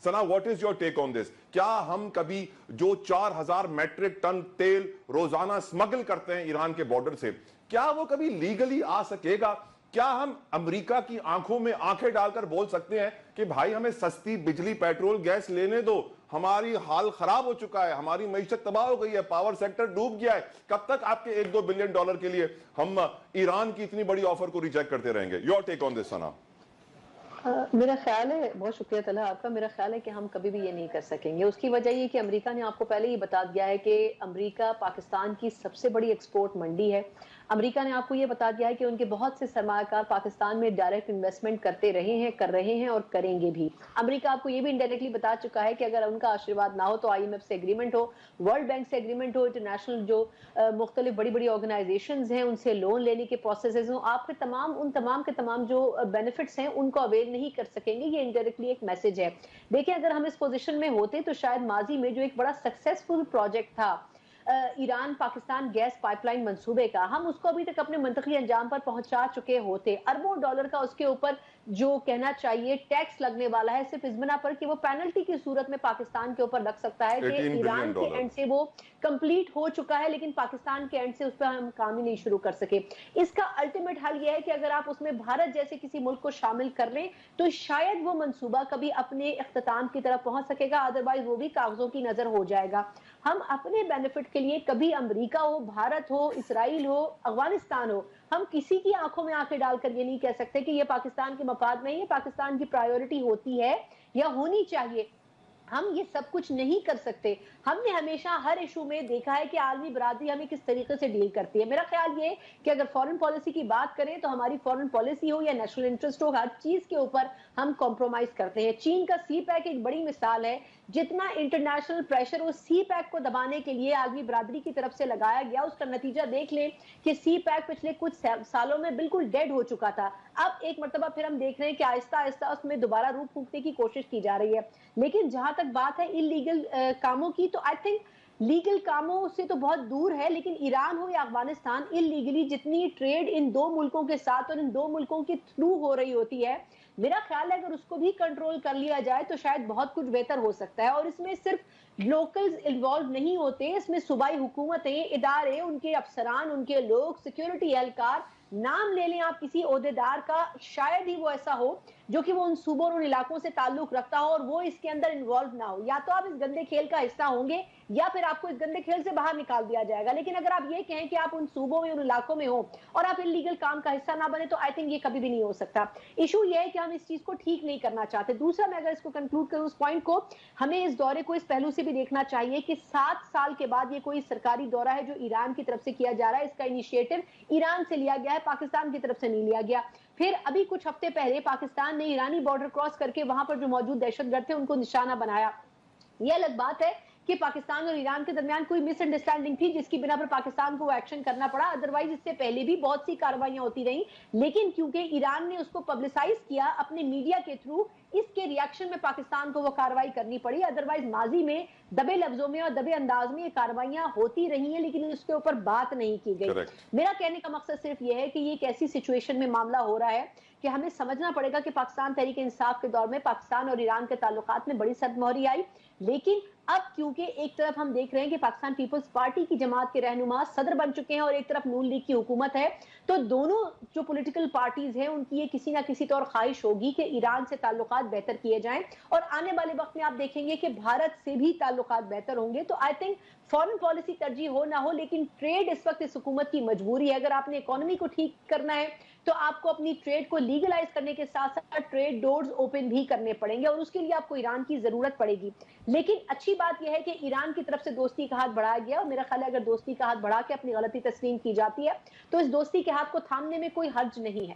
Sana, what is your take on this? क्या हम कभी जो 4000 मेट्रिक टन तेल रोजाना स्मगल करते हैं ईरान के बॉर्डर से, क्या वो कभी लीगली आ सकेगा? क्या हम अमेरिका की आंखों में आंखें डालकर बोल सकते हैं कि भाई हमें सस्ती बिजली पेट्रोल गैस लेने दो, हमारी हाल खराब हो चुका है, हमारी मईशत तबाह हो गई है, पावर सेक्टर डूब गया है, कब तक आपके 1-2 बिलियन डॉलर के लिए हम ईरान की इतनी बड़ी ऑफर को रिजेक्ट करते रहेंगे? योर टेक ऑन दिस सना। मेरा ख्याल है, बहुत शुक्रिया तला आपका, मेरा ख्याल है कि हम कभी भी ये नहीं कर सकेंगे। उसकी वजह ये कि अमेरिका ने आपको पहले ही बता दिया है कि अमेरिका पाकिस्तान की सबसे बड़ी एक्सपोर्ट मंडी है। अमेरिका ने आपको ये बता दिया है कि उनके बहुत से सरमायाकार पाकिस्तान में डायरेक्ट इन्वेस्टमेंट करते रहे हैं, कर रहे हैं और करेंगे भी। अमेरिका आपको ये भी इनडायरेक्टली बता चुका है कि अगर उनका आशीर्वाद ना हो तो IMF से एग्रीमेंट हो, वर्ल्ड बैंक से एग्रीमेंट हो, इंटरनेशनल जो मुख्तलिफ बड़ी बड़ी ऑर्गेनाइजेशंस हैं उनसे लोन लेने के प्रोसेस हो, आपके उन तमाम के तमाम जो बेनिफिट्स हैं उनको अवेल नहीं कर सकेंगे। ये इनडायरेक्टली एक मैसेज है। देखिए, अगर हम इस पोजीशन में होते तो शायद माजी में जो एक बड़ा सक्सेसफुल प्रोजेक्ट था ईरान पाकिस्तान गैस पाइपलाइन मंसूबे का, हम उसको अभी तक अपने मंतकी अंजाम पर पहुंचा चुके होते। अरबों डॉलर का उसके ऊपर जो कहना चाहिए टैक्स लगने वाला है, सिर्फ इस बिना पर कि वो पेनल्टी की सूरत में पाकिस्तान के ऊपर लग सकता है कि ईरान के एंड से वो कंप्लीट हो चुका है, लेकिन पाकिस्तान के एंड से उस पर हम काम ही नहीं शुरू कर सके। इसका अल्टीमेट हल यह है कि अगर आप उसमें भारत जैसे किसी मुल्क को शामिल कर लें तो शायद वो मंसूबा कभी अपने इख्तिताम की तरफ पहुंच सकेगा, अदरवाइज वो भी कागजों की नजर हो जाएगा। हम अपने बेनिफिट के लिए कभी अमेरिका हो, भारत हो, इसराइल हो, अफगानिस्तान हो, हम किसी की आंखों में आंखें डालकर ये नहीं कह सकते कि ये पाकिस्तान के मफाद में, ये पाकिस्तान की प्रायोरिटी होती है या होनी चाहिए। हम ये सब कुछ नहीं कर सकते। हमने हमेशा हर इशू में देखा है कि आलमी बरादरी हमें किस तरीके से डील करती है। मेरा ख्याल ये कि अगर फॉरेन पॉलिसी की बात करें तो हमारी फॉरेन पॉलिसी हो या नेशनल इंटरेस्ट हो, हर चीज के ऊपर हम कॉम्प्रोमाइज करते हैं। चीन का CPEC एक बड़ी मिसाल है। जितना इंटरनेशनल प्रेशर उस CPEC को दबाने के लिए आलमी बरादरी की तरफ से लगाया गया, उसका नतीजा देख लें कि CPEC पिछले कुछ सालों में बिल्कुल डेड हो चुका था। अब एक मरतबा फिर हम देख रहे हैं कि आहिस्ता आहिस्ता उसमें दोबारा रूप फूंकने की कोशिश की जा रही है। लेकिन जहां तक बात है इलीगल कामों की, तो आई थिंक लीगल कामों से तो बहुत दूर है, लेकिन ईरान हो या अफगानिस्तान, इलीगली जितनी ट्रेड इन दो मुल्कों के साथ और इन दो मुल्कों के थ्रू हो रही होती है, मेरा ख्याल है अगर उसको भी कंट्रोल कर लिया जाए तो शायद बहुत कुछ बेहतर हो सकता है। और इसमें सिर्फ लोकल्स इन्वॉल्व नहीं होते, इसमें सूबाई हुकूमतें, इदारे, उनके अफसरान, उनके लोग, सिक्योरिटी एहलकार, नाम ले लें आप किसी ओहदेदार का, शायद ही वो ऐसा हो जो कि वो उन सूबों और उन इलाकों से ताल्लुक रखता हो और वो इसके अंदर इन्वॉल्व ना हो। या तो आप इस गंदे खेल का हिस्सा होंगे या फिर आपको इस गंदे खेल से बाहर निकाल दिया जाएगा। लेकिन अगर आप ये कहें कि आप उन सूबों में, उन इलाकों में हो और आप इलीगल काम का हिस्सा ना बने, तो आई थिंक ये कभी भी नहीं हो सकता। इशू ये है कि हम इस चीज को ठीक नहीं करना चाहते। दूसरा, मैं अगर इसको कंक्लूड करूं, उस पॉइंट को, हमें इस दौरे को इस पहलू से भी देखना चाहिए कि 7 साल के बाद ये कोई सरकारी दौरा है जो ईरान की तरफ से किया जा रहा है। इसका इनिशिएटिव ईरान से लिया गया है, पाकिस्तान की तरफ से नहीं लिया गया। फिर अभी कुछ हफ्ते पहले पाकिस्तान ने ईरानी बॉर्डर क्रॉस करके वहां पर जो मौजूद दहशतगर्द थे उनको निशाना बनाया। यह अलग बात है कि पाकिस्तान और ईरान के दरमियान कोई मिसअंडरस्टैंडिंग थी जिसकी बिना पर पाकिस्तान को वो एक्शन करना पड़ा। अदरवाइज इससे पहले भी बहुत सी कार्रवाइयां होती रही, लेकिन क्योंकि ईरान ने उसको पब्लिसाइज किया अपने मीडिया के थ्रू, इसके रिएक्शन में पाकिस्तान को वो कार्रवाई करनी पड़ी। अदरवाइज माजी में दबे लफ्जों में और दबे अंदाज में ये कार्रवाइयां होती रही हैं, लेकिन उसके ऊपर बात नहीं की गई। मेरा कहने का मकसद सिर्फ ये है कि ये एक ऐसी सिचुएशन में मामला हो रहा है कि हमें समझना पड़ेगा कि पाकिस्तान तहरीक इंसाफ के दौर में पाकिस्तान और ईरान के ताल्लुकात में बड़ी सदमोहरी आई, लेकिन अब क्योंकि एक तरफ हम देख रहे हैं कि पाकिस्तान पीपल्स पार्टी की जमात के रहनुमा सदर बन चुके हैं और एक तरफ नून लीग की हुकूमत है, तो दोनों जो पॉलिटिकल पार्टीज हैं उनकी ये किसी ना किसी तौर ख्वाहिश होगी कि ईरान से ताल्लुकात बेहतर किए जाएं और आने वाले वक्त में आप देखेंगे कि भारत से भी ताल्लुकात बेहतर होंगे। तो आई थिंक फॉरेन पॉलिसी तरजीह हो ना हो, लेकिन ट्रेड इस वक्त इस हुकूमत की मजबूरी है। अगर आपने इकोनॉमी को ठीक करना है तो आपको अपनी ट्रेड को लीगलाइज करने के साथ साथ ट्रेड डोर्स ओपन भी करने पड़ेंगे और उसके लिए आपको ईरान की जरूरत पड़ेगी। लेकिन अच्छी बात यह है कि ईरान की तरफ से दोस्ती का हाथ बढ़ाया गया और मेरा ख्याल है अगर दोस्ती का हाथ बढ़ा के अपनी गलती तस्लीम की जाती है तो इस दोस्ती के हाथ को थामने में कोई हर्ज नहीं है।